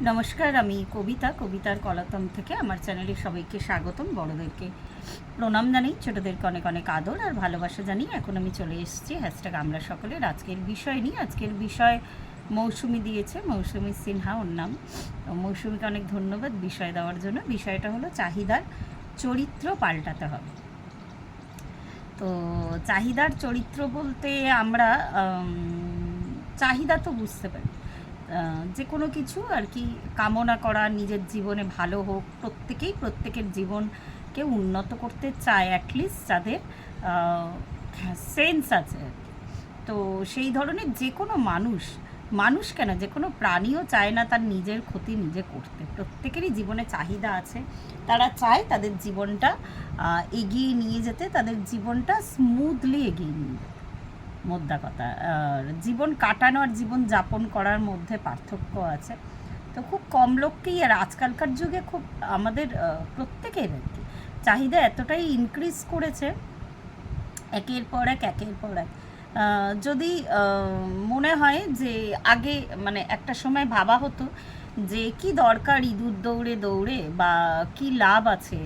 নমস্কার, আমি কবিতার কলাতম থেকে আমার চ্যানেলে সবাইকে স্বাগতম। বড়োদেরকে প্রণাম জানাই, ছোটোদেরকে অনেক অনেক আদর আর ভালোবাসা জানিয়ে এখন আমি চলে এসেছি #আমরা সকলের আজকের বিষয় নিয়ে। আজকের বিষয় মৌসুমি দিয়েছে, মৌসুমি সিনহা ওর নাম। মৌসুমিকে অনেক ধন্যবাদ বিষয় দেওয়ার জন্য। বিষয়টা হলো চাহিদার চরিত্র পাল্টাতে হবে। তো চাহিদার চরিত্র বলতে আমরা চাহিদা তো বুঝতে পারি, যে কোনো কিছু আর কি কামনা করা, নিজের জীবনে ভালো হোক, প্রত্যেকের জীবনকে উন্নত করতে চায়, অ্যাটলিস্ট যাদের সেন্স আছে। তো সেই ধরনের যে কোনো মানুষ কেন, যে কোনো প্রাণীও চায় না তার নিজের ক্ষতি নিজে করতে। প্রত্যেকেরই জীবনে চাহিদা আছে, তারা চায় তাদের জীবনটা এগিয়ে নিয়ে যেতে, তাদের জীবনটা স্মুথলি এগিয়ে নিয়ে যেতে। মোদ্দা কথা, জীবন কাটানো আর জীবন যাপন করার মধ্যে পার্থক্য আছে। তো খুব কম লোককেই, আর আজকালকার যুগে খুব আমাদের প্রত্যেকের আর কি চাহিদা এতটাই ইনক্রিজ করেছে, একের পর এক। যদি মনে হয় যে আগে মানে একটা সময় ভাবা হতো যে কি দরকার ইঁদুর দৌড়ে দৌড়ে, বা কি লাভ আছে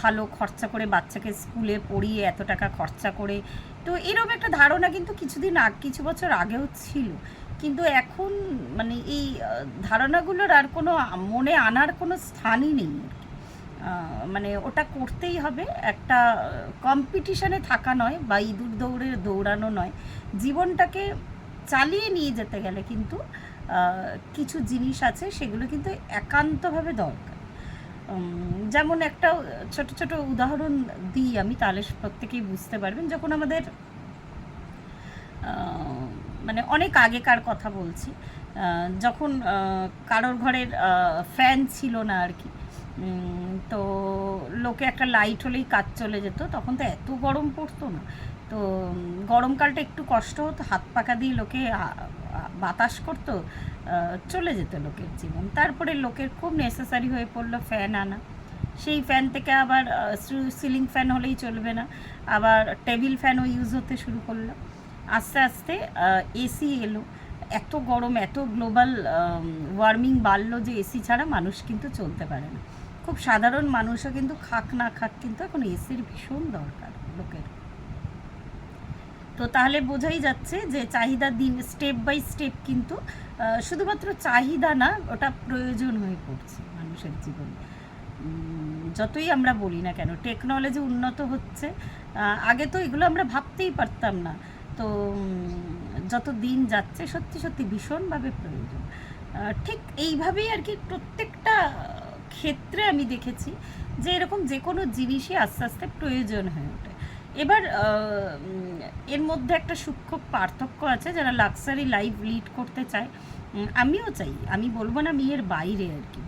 ভালো খরচা করে বাচ্চাকে স্কুলে পড়িয়ে এত টাকা খরচা করে। তো এরকম একটা ধারণা কিন্তু কিছু বছর আগেও ছিল, কিন্তু এখন মানে এই ধারণাগুলোর আর কোনো মনে আনার কোনো স্থানই নেই। মানে ওটা করতেই হবে, একটা কম্পিটিশানে থাকা নয় বা ইঁদুর দৌড়ে দৌড়ানো নয়। জীবনটাকে চালিয়ে নিয়ে যেতে গেলে কিন্তু কিছু জিনিস আছে, সেগুলো কিন্তু একান্তভাবে দরকার। যেমন একটা ছোট উদাহরণ দিই আমি, তাহলে প্রত্যেকেই বুঝতে পারবেন। যখন আমাদের মানে অনেক আগেকার কথা বলছি, যখন কারোর ঘরের ফ্যান ছিল না আর কি, তো লোকে একটা লাইট হলেই কাজ চলে যেত। তখন তো এত গরম পড়তো না, তো গরমকালটা একটু কষ্ট হতো, হাত পাকা দিয়ে লোকে বাতাস করতো, চলে যেত লোকের জীবন। তারপরে লোকের খুব নেসেসারি হয়ে পড়লো ফ্যান আনা। সেই ফ্যান থেকে আবার সিলিং ফ্যান হলেই চলবে না, আবার টেবিল ফ্যানও ইউজ হতে শুরু করলো। আস্তে আস্তে এসি এলো, এত গরম, এত গ্লোবাল ওয়ার্মিং বাড়লো যে এসি ছাড়া মানুষ কিন্তু চলতে পারে না। খুব সাধারণ মানুষও কিন্তু খাক না খাক কিন্তু এখন এসির ভীষণ দরকার লোকের। তো তাহলে বোঝাই যাচ্ছে যে চাহিদা দিন স্টেপ বাই স্টেপ কিন্তু শুধুমাত্র চাহিদা না, ওটা প্রয়োজন হয়ে পড়ছে মানুষের জীবনে। যতই আমরা বলি না কেন টেকনোলজি উন্নত হচ্ছে, আগে তো এগুলো আমরা ভাবতেই পারতাম না। তো যত দিন যাচ্ছে সত্যি ভীষণভাবে প্রয়োজন। ঠিক এইভাবেই আর কি প্রত্যেকটা ক্ষেত্রে আমি দেখেছি যে এরকম যে কোনো জিনিসই আস্তে আস্তে প্রয়োজন হয়ে ওঠে। এবার এর মধ্যে একটা সূক্ষ্ম পার্থক্য আছে। যারা লাক্সারি লাইফ লিড করতে চায়, আমিও চাই, আমি বলবো না আমি এর বাইরে আর কি,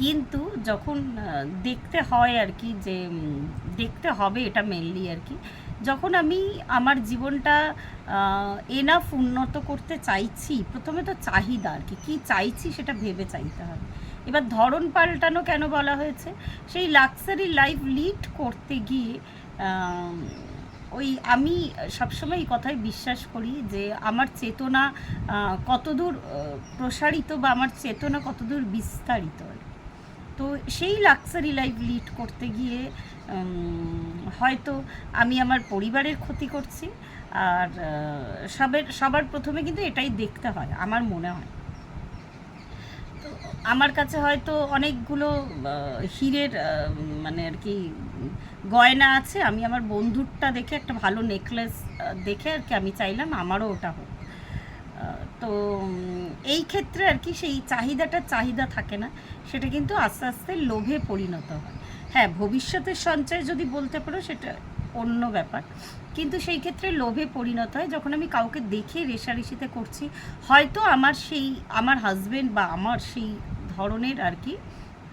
কিন্তু যখন দেখতে হয় আর কি, যে দেখতে হবে এটা মেনলি আর কি, যখন আমি আমার জীবনটা এনাফ উন্নত করতে চাইছি, প্রথমে তো চাহিদা আর কি, কী চাইছি সেটা ভেবে চাইতে হবে। এবার ধরন পাল্টানো কেন বলা হয়েছে? সেই লাক্সারি লাইফ লিড করতে গিয়ে ওই আমি সবসময় এই কথায় বিশ্বাস করি যে আমার চেতনা কতদূর প্রসারিত বা আমার চেতনা কতদূর বিস্তারিত। তো সেই লাক্সারি লাইফ লিড করতে গিয়ে হয়তো আমি আমার পরিবারের ক্ষতি করছি। আর সবার প্রথমে কিন্তু এটাই দেখতে হয় আমার মনে হয়। তো আমার কাছে হয়তো অনেকগুলো হীরের মানে আর কি গয়না আছে, আমি আমার বন্ধুরটা দেখে একটা ভালো নেকলেস দেখে আর কি আমি চাইলাম আমারও ওটা হোক। তো এই ক্ষেত্রে আর কি সেই চাহিদা থাকে না, সেটা কিন্তু আস্তে আস্তে লোভে পরিণত হয়। হ্যাঁ, ভবিষ্যতের সঞ্চয় যদি বলতে পারো সেটা অন্য ব্যাপার, কিন্তু সেই ক্ষেত্রে লোভে পরিণত হয় যখন আমি কাউকে দেখে রেষারেষিতে করছি। হয়তো আমার হাজবেন্ড বা আমার সেই ধরনের আর কি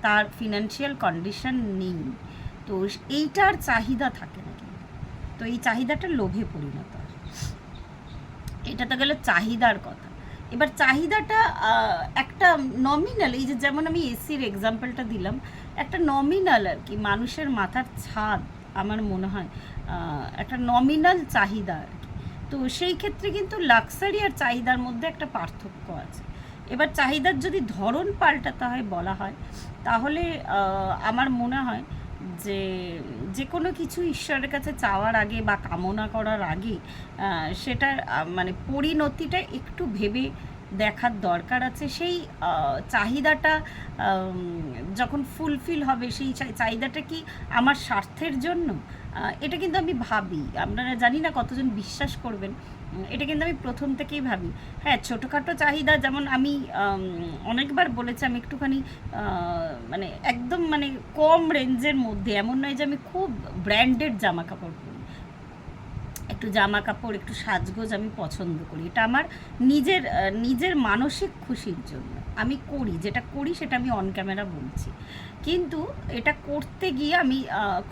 তার ফিনান্সিয়াল কন্ডিশন নেই, তো এইটার চাহিদা থাকে না, কিন্তু তো এই চাহিদাটা লোভে পরিণত হয়। এটা তো গেল চাহিদার কথা। এবার চাহিদাটা একটা নমিনাল, এই যে যেমন আমি এসির এক্সাম্পলটা দিলাম, একটা নমিনাল আর কি, মানুষের মাথার ছাদ আমার মনে হয় একটা নমিনাল চাহিদা আর কি। তো সেই ক্ষেত্রে কিন্তু লাক্সারি আর চাহিদার মধ্যে একটা পার্থক্য আছে। এবার চাহিদার যদি ধরন পাল্টাতে হয় বলা হয়, তাহলে আমার মনে হয় যে যে কোনো কিছু ঈশ্বরের কাছে চাওয়ার আগে বা কামনা করার আগে সেটার মানে পরিণতিটা একটু ভেবে দেখার দরকার আছে। সেই চাহিদাটা যখন ফুলফিল হবে, সেই চাহিদাটা কি আমার স্বার্থের জন্য, এটা কিন্তু আমি ভাবি। আপনারা জানি না কতজন বিশ্বাস করবেন, এটা কিন্তু আমি প্রথম থেকেই ভাবি। হ্যাঁ, ছোটোখাটো চাহিদা, যেমন আমি অনেকবার বলেছি আমি একটুখানি মানে একদম মানে কম রেঞ্জের মধ্যে, এমন নয় যে আমি খুব ব্র্যান্ডেড জামা কাপড় পরি, একটু জামা কাপড় একটু সাজগোজ আমি পছন্দ করি। এটা আমার নিজের মানসিক খুশির জন্য আমি করি, যেটা করি সেটা আমি অন ক্যামেরা বলছি। কিন্তু এটা করতে গিয়ে আমি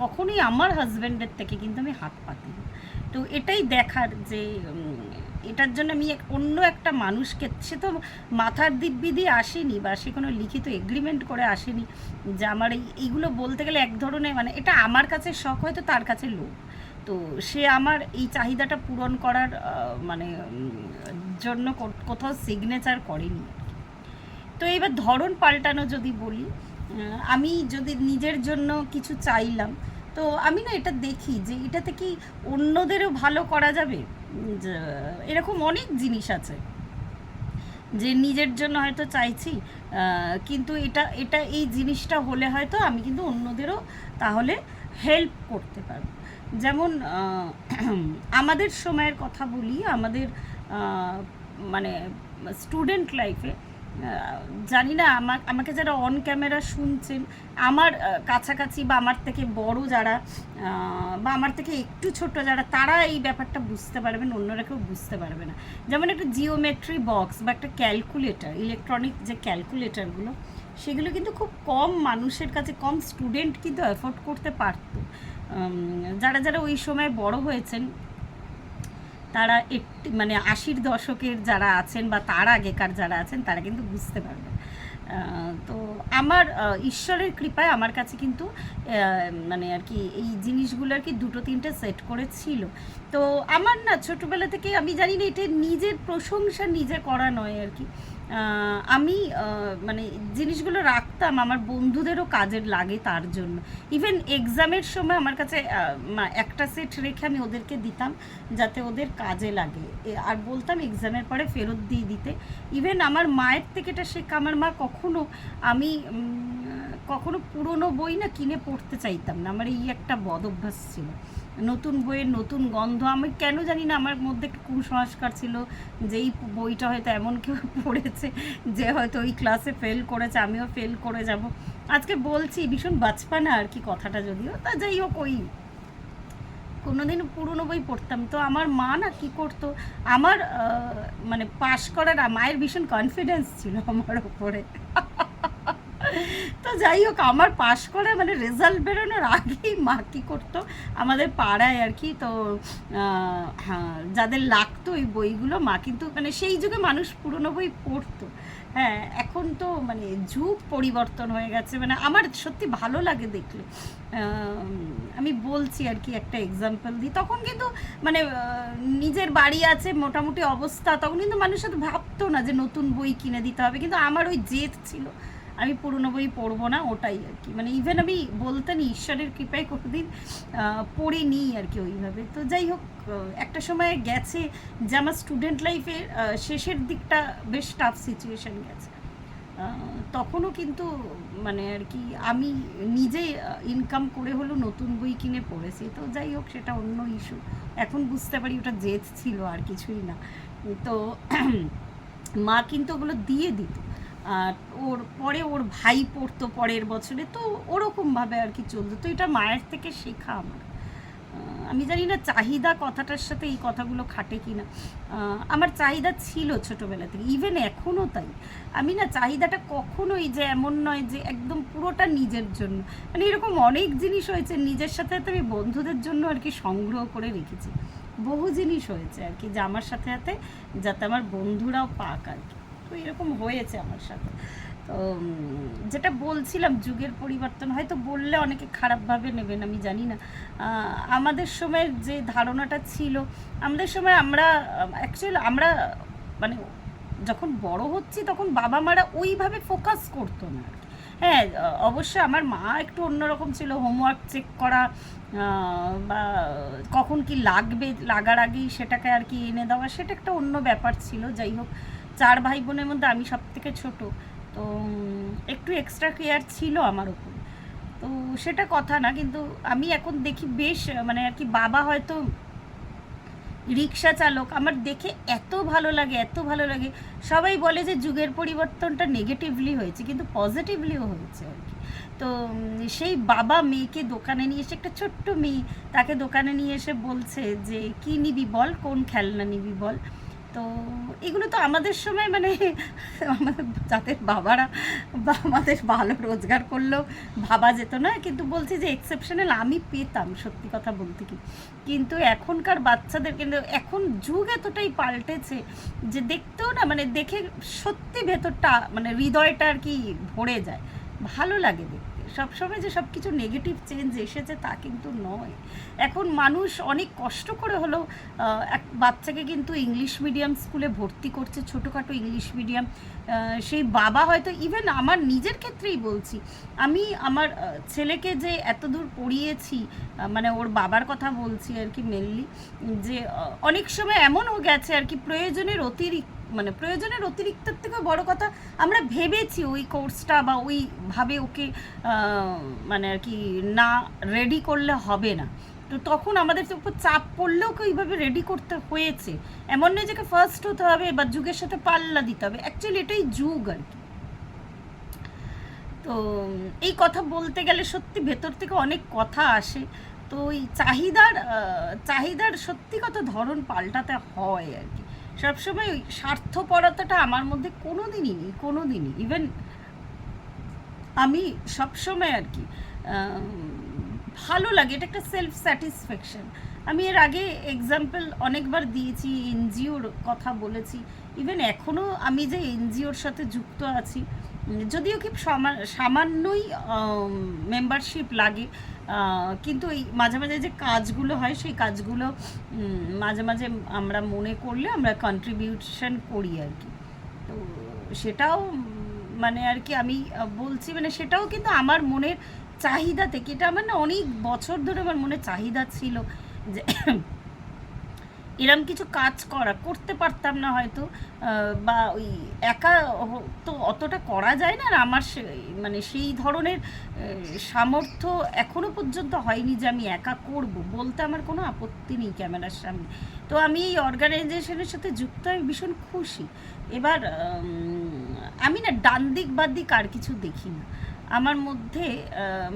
কখনোই আমার হাজব্যান্ডের থেকে কিন্তু আমি হাত পাতি না। তো এটাই দেখার যে এটার জন্য আমি অন্য একটা মানুষকে, সে তো মাথার দিব্যি দিয়ে আসেনি বা সে কোনো লিখিত এগ্রিমেন্ট করে আসেনি যে আমার এইগুলো বলতে গেলে এক ধরনের মানে এটা আমার কাছে শখ, হয়তো তার কাছে লোভ। তো সে আমার এই চাহিদাটা পূরণ করার মানে জন্য কোথাও সিগনেচার করেনি। তো এবার ধরন পাল্টানো যদি বলি, আমি যদি নিজের জন্য কিছু চাইলাম, তো আমি না এটা দেখি যে এটাতে কি অন্যদেরও ভালো করা যাবে। এরকম অনেক জিনিস আছে যে নিজের জন্য হয়তো চাইছি, কিন্তু এটা এটা এই জিনিসটা হলে হয়তো আমি কিন্তু অন্যদেরও তাহলে হেল্প করতে পারবো। যেমন আমাদের সময়ের কথা বলি, আমাদের মানে স্টুডেন্ট লাইফে, জানি না আমাকে যারা অন ক্যামেরা শুনছেন, আমার কাছাকাছি বা আমার থেকে বড় যারা বা আমার থেকে একটু ছোট যারা, তারা এই ব্যাপারটা বুঝতে পারবেন, অন্যরা কেউ বুঝতে পারবে না। যেমন একটা জিওমেট্রি বক্স বা একটা ক্যালকুলেটর, ইলেকট্রনিক যে ক্যালকুলেটরগুলো, সেগুলো কিন্তু খুব কম মানুষের কাছে, কম স্টুডেন্ট কিন্তু অ্যাফোর্ড করতে পারত। যারা যারা ওই সময় বড় হয়েছেন, তারা একটি মানে 80-র দশকের যারা আছেন বা তার আগেকার যারা আছেন, তারা কিন্তু বুঝতে পারবেন। তো আমার ঈশ্বরের কৃপায় আমার কাছে কিন্তু মানে আর কি এই জিনিসগুলো আর কি 2-3টে সেট করে ছিল। তো আমার না ছোটোবেলা থেকে, আমি জানি না এটা নিজের প্রশংসা নিজে করা নয় আর কি, আমি মানে জিনিসগুলো রাখতাম আমার বন্ধুদেরও কাজের লাগে তার জন্য। ইভেন এক্সামের সময় আমার কাছে একটা সেট রেখে আমি ওদেরকে দিতাম যাতে ওদের কাজে লাগে, আর বলতাম এক্সামের পরে ফেরত দিয়ে দিতে। ইভেন আমার মায়ের থেকে এটা শেখা, আমার মা আমি কখনো পুরনো বই না কিনে পড়তে চাইতাম না, আমার এই একটা বদ অভ্যাস ছিল। নতুন বইয়ের নতুন গন্ধ, আমি কেন জানি না আমার মধ্যে একটা কুসংস্কার ছিল যে এই বইটা হয়তো এমন কেউ পড়েছে যে হয়তো ওই ক্লাসে ফেল করেছে, আমিও ফেল করে যাব। আজকে বলছি ভীষণ বাচপানা আর কি কথাটা, যদিও তা যাই হোক, ওই কোনোদিন পুরনো বই পড়তাম। তো আমার মা না কী করতো, আমার মানে পাশ করার, মায়ের ভীষণ কনফিডেন্স ছিল আমার ওপরে। তো যাই হোক, আমার পাশ করে মানে রেজাল্ট বেরোনোর আগেই মা কী করতো, আমাদের পাড়ায় আর কি, তো হ্যাঁ, যাদের লাগতো এই বইগুলো, মা কিন্তু মানে সেই যুগে মানুষ পুরনো বই পড়তো। হ্যাঁ, এখন তো মানে যুগ পরিবর্তন হয়ে গেছে, মানে আমার সত্যি ভালো লাগে দেখলে। আমি বলছি আর কি, একটা এক্সাম্পল দিই, তখন কিন্তু মানে নিজের বাড়ি আছে, মোটামুটি অবস্থা, তখন কিন্তু মানুষ সাথে ভাবতো না যে নতুন বই কিনে দিতে হবে, কিন্তু আমার ওই জেদ ছিল আমি পুরনো বই পড়বো না, ওটাই আর কি। মানে ইভেন আমি বলতে নি ঈশ্বরের কৃপায় কোনোদিন পড়িনি আর কি ওইভাবে। তো যাই হোক, একটা সময় গেছে যে আমার স্টুডেন্ট লাইফের শেষের দিকটা বেশ টাফ সিচুয়েশান গেছে, তখনও কিন্তু মানে আর কি আমি নিজে ইনকাম করে হলো নতুন বই কিনে পড়েছি। তো যাই হোক, সেটা অন্য ইস্যু, এখন বুঝতে পারি ওটা জেদ ছিল আর কিছুই না। তো মা কিন্তু ওগুলো দিয়ে দিত, আর ওর পরে ওর ভাই পড়তো পরের বছরে, তো ওরকমভাবে আর কি চলতো। তো এটা মায়ের থেকে শেখা আমার। আমি জানি না চাহিদা কথাটার সাথে এই কথাগুলো খাটে কি না। আমার চাহিদা ছিল ছোটোবেলা থেকে, ইভেন এখনও তাই। আমি না চাহিদাটা কখনোই যে এমন নয় যে একদম পুরোটা নিজের জন্য, মানে এরকম অনেক জিনিস হয়েছে নিজের সাথে সাথে আমি বন্ধুদের জন্য আর কি সংগ্রহ করে রেখেছি। বহু জিনিস হয়েছে আর কি যে আমার সাথে সাথে যাতে আমার বন্ধুরাও পাক আর কি। তো এরকম হয়েছে আমার সাথে। তো যেটা বলছিলাম যুগের পরিবর্তন, হয়তো বললে অনেকে খারাপভাবে নেবেন আমি জানি না। আমাদের সময়ের যে ধারণাটা ছিল, আমাদের সময় আমরা অ্যাকচুয়ালি আমরা মানে যখন বড় হচ্ছি তখন বাবা মারা ওইভাবে ফোকাস করতো না। হ্যাঁ, অবশ্যই আমার মা একটু অন্যরকম ছিল, হোমওয়ার্ক চেক করা বা কখন কি লাগবে লাগার আগেই সেটাকে আর কি এনে দেওয়া, সেটা একটা অন্য ব্যাপার ছিল। যাই হোক, 4 ভাই বোনের মধ্যে আমি সব থেকে ছোটো, তো একটু এক্সট্রা কেয়ার ছিল আমার ওপর। তো সেটা কথা না, কিন্তু আমি এখন দেখি বেশ মানে আর কি বাবা হয়তো রিক্সা চালক, আমার দেখে এত ভালো লাগে, এত ভালো লাগে। সবাই বলে যে যুগের পরিবর্তনটা নেগেটিভলি হয়েছে, কিন্তু পজিটিভলিও হয়েছে আর কি। তো সেই বাবা মেয়েকে দোকানে নিয়ে এসে, একটা ছোট্ট মেয়ে, তাকে দোকানে নিয়ে এসে বলছে যে কী নিবি বল, কোন খেলনা নিবি বল। তো এগুলো তো আমাদের সময় মানে আমাদের যাদের বাবারা বা আমাদের ভালো রোজগার করলেও ভাবা যেত না, কিন্তু বলছি যে এক্সেপশনাল আমি পেতাম, সত্যি কথা বলতে কি। কিন্তু এখনকার বাচ্চাদের, কিন্তু এখন যুগ এতটাই পাল্টেছে যে দেখতেও না মানে দেখে সত্যি ভেতরটা মানে হৃদয়টা আর কি ভরে যায়, ভালো লাগে দেখতে। সবসময় যে সব কিছু নেগেটিভ চেঞ্জ এসেছে তা কিন্তু নয়। এখন মানুষ অনেক কষ্ট করে হলেও এক বাচ্চাকে কিন্তু ইংলিশ মিডিয়াম স্কুলে ভর্তি করছে, ছোটোখাটো ইংলিশ মিডিয়াম। সেই বাবা হয়তো, ইভেন আমার নিজের ক্ষেত্রেই বলছি, আমি আমার ছেলেকে যে এত দূর পড়িয়েছি, মানে ওর বাবার কথা বলছি আর কি মেনলি, যে অনেক সময় এমনও গেছে আর কি প্রয়োজনের অতিরিক্তের থেকে বড় কথা, আমরা ভেবেছি ওই কোর্সটা বা ওইভাবে ওকে মানে আর কি না রেডি করলে হবে না। তো তখন আমাদের উপর চাপ পড়লেও ওকে ওইভাবে রেডি করতে হয়েছে। এমন নয় যে ফার্স্ট হতে হবে বা যুগের সাথে পাল্লা দিতে হবে, অ্যাকচুয়ালি এটাই যুগ আর কি। তো এই কথা বলতে গেলে সত্যি ভেতর থেকে অনেক কথা আসে। তো ওই চাহিদার সত্যি কথা ধরন পাল্টাতে হয় আর কি। সবসময় ওই স্বার্থপরতাটা আমার মধ্যে কোনো দিনই ইভেন আমি সবসময় আর কি ভালো লাগে, এটা একটা সেলফ স্যাটিসফ্যাকশন। আমি এর আগে এক্সাম্পল অনেকবার দিয়েছি, এনজিওর কথা বলেছি। ইভেন এখনও আমি যে এনজিওর সাথে যুক্ত আছি, যদিও কি সামান্যই মেম্বারশিপ লাগে, কিন্তু এই মাঝে মাঝে যে কাজগুলো হয় সেই কাজগুলো মাঝে মাঝে আমরা মনে করলে আমরা কন্ট্রিবিউশন করি আর কি। তো সেটাও মানে আর কি আমি বলছি, মানে সেটাও কিন্তু আমার মনের চাহিদা থেকে, এটা আমার না অনেক বছর ধরে আমার মনে চাহিদা ছিল যে এরম কিছু কাজ করতে পারতাম না হয়তো, বা ওই একা তো অতটা করা যায় না, আর আমার মানে সেই ধরনের সামর্থ্য এখনও পর্যন্ত হয়নি যে আমি একা করব, বলতে আমার কোনো আপত্তি নেই ক্যামেরার সামনে। তো আমি এই অর্গানাইজেশনের সাথে যুক্ত হয়ে ভীষণ খুশি। এবার আমি না ডান দিক বাদ দিক আর কিছু দেখি না, আমার মধ্যে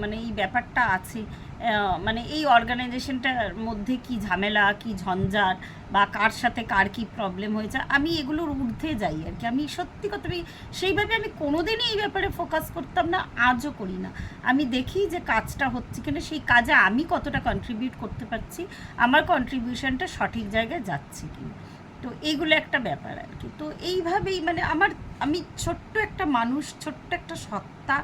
মানে এই ব্যাপারটা আছে, মানে এই অর্গানাইজেশনটার মধ্যে কি ঝামেলা, কি ঝঞ্ঝাট, বা কার সাথে কার কী প্রবলেম হয়েছে, আমি এগুলোর ঊর্ধ্বে যাই আর কি। আমি সত্যি কথা সেইভাবে আমি কোনোদিনই এই ব্যাপারে ফোকাস করতাম না, আজও করি না। আমি দেখি যে কাজটা হচ্ছে কিনা, সেই কাজে আমি কতটা কন্ট্রিবিউট করতে পারছি, আমার কন্ট্রিবিউশনটা সঠিক জায়গায় যাচ্ছে কিনা। তো এইগুলো একটা ব্যাপার আর কি। তো এইভাবেই মানে আমি ছোট্ট একটা মানুষ, ছোট্ট একটা সত্তা,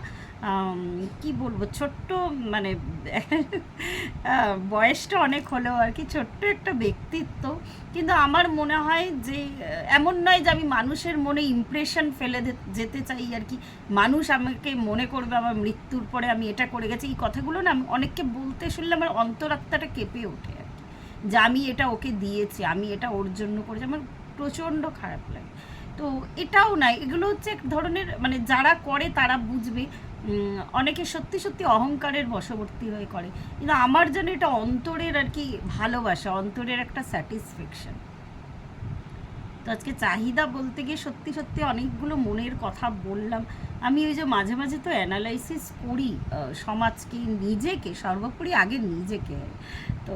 কি বলবো, ছোট্ট মানে বয়সটা অনেক হলেও আর কি ছোট্ট একটা ব্যক্তিত্ব, কিন্তু আমার মনে হয় যে এমন নয় যে আমি মানুষের মনে ইমপ্রেশন ফেলে যেতে চাই আর কি, মানুষ আমাকে মনে করবে আমার মৃত্যুর পরে আমি এটা করে গেছি। এই কথাগুলো না আমি অনেককে বলতে শুনলে আমার অন্তরাত্মাটা কেঁপে ওঠে আর কি, যে আমি এটা ওকে দিয়েছি, আমি এটা ওর জন্য করেছি, আমার প্রচণ্ড খারাপ লাগে। তো এটাও নাই, এগুলো হচ্ছে এক ধরনের মানে যারা করে তারা বুঝবে, অনেকে সত্যি সত্যি অহংকারের বশবর্তী হয়ে করে, কিন্তু আমার যেন এটা অন্তরের আর কি ভালোবাসা, অন্তরের একটা স্যাটিসফ্যাকশন। তো আজকে চাহিদা বলতে গিয়ে সত্যি সত্যি অনেকগুলো মনের কথা বললাম। আমি ওই যে মাঝে মাঝে তো অ্যানালাইসিস করি সমাজকে, নিজেকে, সর্বোপরি আগে নিজেকে। তো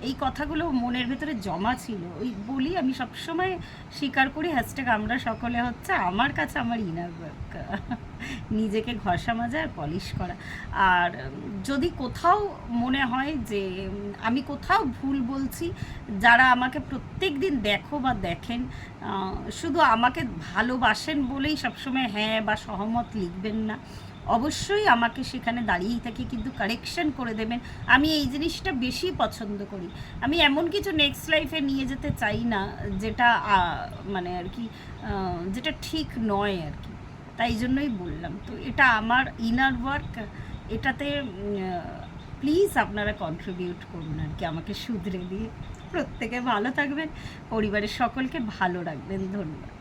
এই কথাগুলো মনের ভেতরে জমা ছিল, ওই বলি আমি সবসময় স্বীকার করি, হ্যাশট্যাগ আমরা সকলে হচ্ছে আমার কাছে আমার ইনার ওয়ার্ক। নিজেকে ঘষা মাজা আর পলিশ করা। আর যদি কোথাও মনে হয় যে আমি কোথাও ভুল বলছি, যারা আমাকে প্রত্যেক দিন দেখো বা দেখেন, শুধু আমাকে ভালোবাসেন বলেই সবসময় হ্যাঁ বা সহমত লিখবেন না, অবশ্যই আমাকে সেখানে দাঁড়িয়েই থাকি, কিন্তু কারেকশন করে দেবেন। আমি এই জিনিসটা বেশি পছন্দ করি। আমি এমন কিছু নেক্সট লাইফে নিয়ে যেতে চাই না যেটা মানে আর কি যেটা ঠিক নয় আর কি। তাই জন্যই বললাম, তো এটা আমার ইনার ওয়ার্ক, এটাতে প্লিজ আপনারা কন্ট্রিবিউট করুন আর কি, আমাকে শুধরে দিয়ে। প্রত্যেকে ভালো থাকবেন, পরিবারের সকলকে ভালো রাখবেন। ধন্যবাদ।